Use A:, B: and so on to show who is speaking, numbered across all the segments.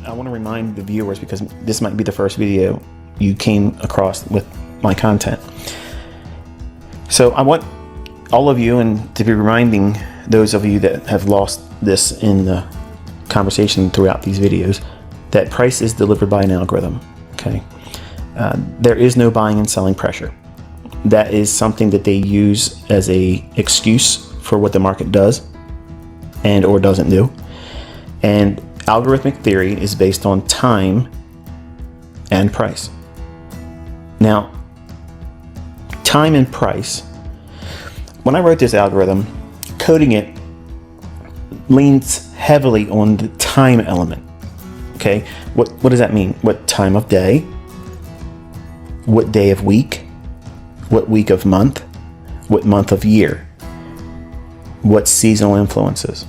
A: I want to remind the viewers, because this might be the first video you came across with my content. So I want all of you, and to be reminding those of you that have lost this in the conversation throughout these videos, that price is delivered by an algorithm. Okay, there is no buying and selling pressure. That is something that they use as a excuse for what the market does and or doesn't do. And algorithmic theory is based on time and price. Now, time and price, when I wrote this algorithm, coding it leans heavily on the time element. Okay, what does that mean? What time of day? What day of week? What week of month? What month of year? What seasonal influences?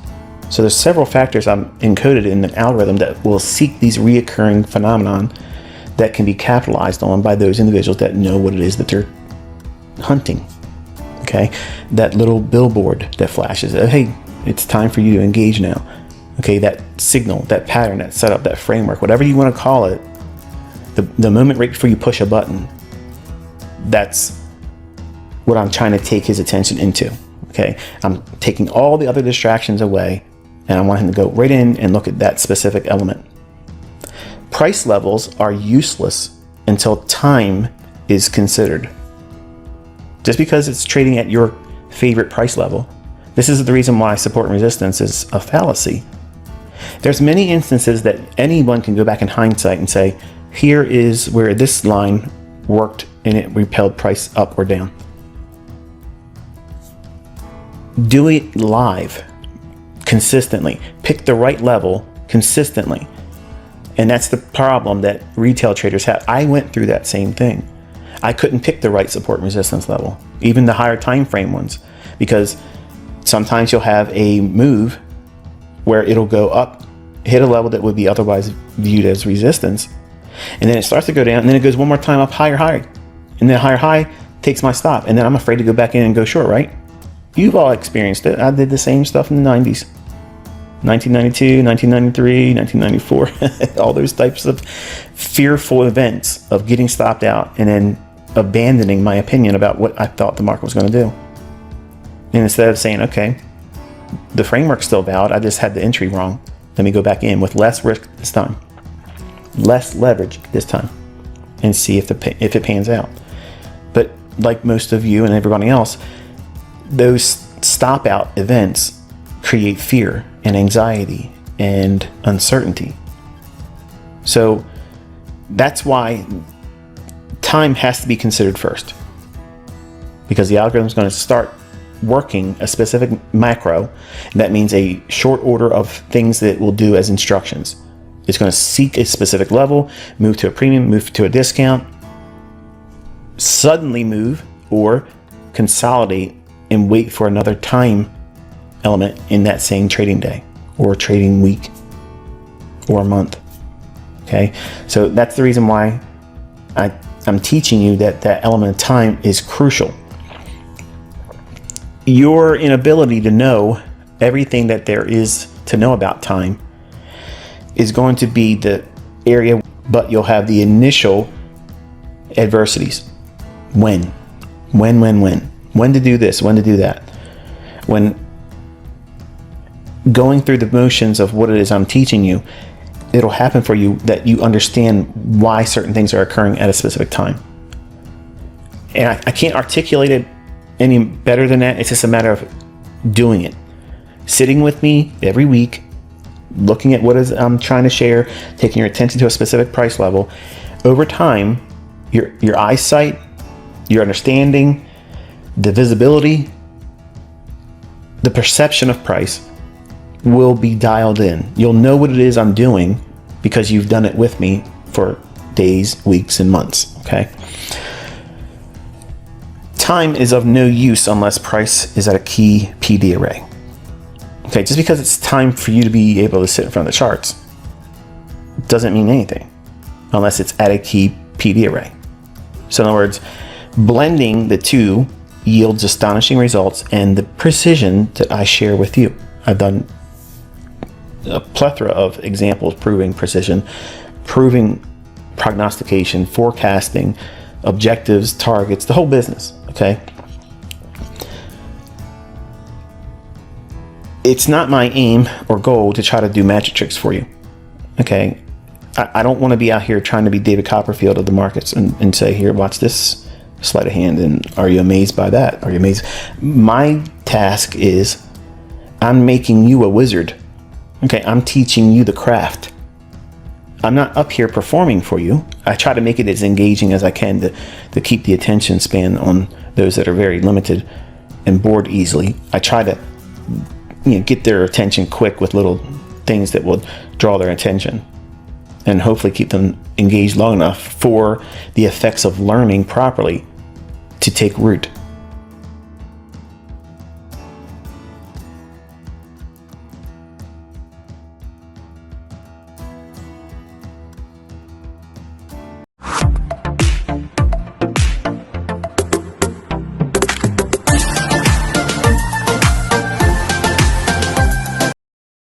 A: So there's several factors I'm encoded in an algorithm that will seek these reoccurring phenomenon that can be capitalized on by those individuals that know what it is that they're hunting. Okay, that little billboard that flashes, hey, it's time for you to engage now. Okay, that signal, that pattern, that setup, that framework, whatever you want to call it, the moment right before you push a button, that's what I'm trying to take his attention into. Okay, I'm taking all the other distractions away, and I want him to go right in and look at that specific element. Price levels are useless until time is considered. Just because it's trading at your favorite price level, this is the reason why support and resistance is a fallacy. There's many instances that anyone can go back in hindsight and say, here is where this line worked and it repelled price up or down. Do it live, consistently. Pick the right level consistently. And that's the problem that retail traders have. I went through that same thing. I couldn't pick the right support and resistance level, even the higher time frame ones, because sometimes you'll have a move where it'll go up, hit a level that would be otherwise viewed as resistance, and then it starts to go down, and then it goes one more time up higher high, and then higher high takes my stop, and then I'm afraid to go back in and go short, right? You've all experienced it. I did the same stuff in the 90s. 1992, 1993, 1994, all those types of fearful events of getting stopped out and then abandoning my opinion about what I thought the market was going to do. And instead of saying, okay, the framework's still valid, I just had the entry wrong, let me go back in with less risk this time, less leverage this time, and see if it pans out. But like most of you and everybody else, those stop out events create fear and anxiety and uncertainty. So that's why time has to be considered first, because the algorithm is going to start working a specific macro. That means a short order of things that it will do as instructions. It's going to seek a specific level, move to a premium, move to a discount, suddenly move or consolidate and wait for another time element in that same trading day or trading week or month. Okay, so that's the reason why I'm teaching you that element of time is crucial. Your inability to know everything that there is to know about time is going to be the area, but you'll have the initial adversities. When to do this, when to do that. When going through the motions of what it is I'm teaching you, it'll happen for you that you understand why certain things are occurring at a specific time. And I can't articulate it any better than that. It's just a matter of doing it. Sitting with me every week, looking at what I'm trying to share, taking your attention to a specific price level. Over time, your eyesight, your understanding, the visibility, the perception of price will be dialed in. You'll know what it is I'm doing because you've done it with me for days, weeks, and months. Okay. Time is of no use unless price is at a key PD array. Okay, just because it's time for you to be able to sit in front of the charts doesn't mean anything unless it's at a key PD array. So in other words, blending the two yields astonishing results and the precision that I share with you. I've done a plethora of examples proving precision, proving prognostication, forecasting, objectives, targets, the whole business, okay? It's not my aim or goal to try to do magic tricks for you, okay? I don't want to be out here trying to be David Copperfield of the markets and say, here, watch this sleight of hand, and are you amazed by that? Are you amazed? My task is I'm making you a wizard, okay? I'm teaching you the craft. I'm not up here performing for you. I try to make it as engaging as I can to keep the attention span on those that are very limited and bored easily. I try to get their attention quick with little things that will draw their attention and hopefully keep them engaged long enough for the effects of learning properly to take root.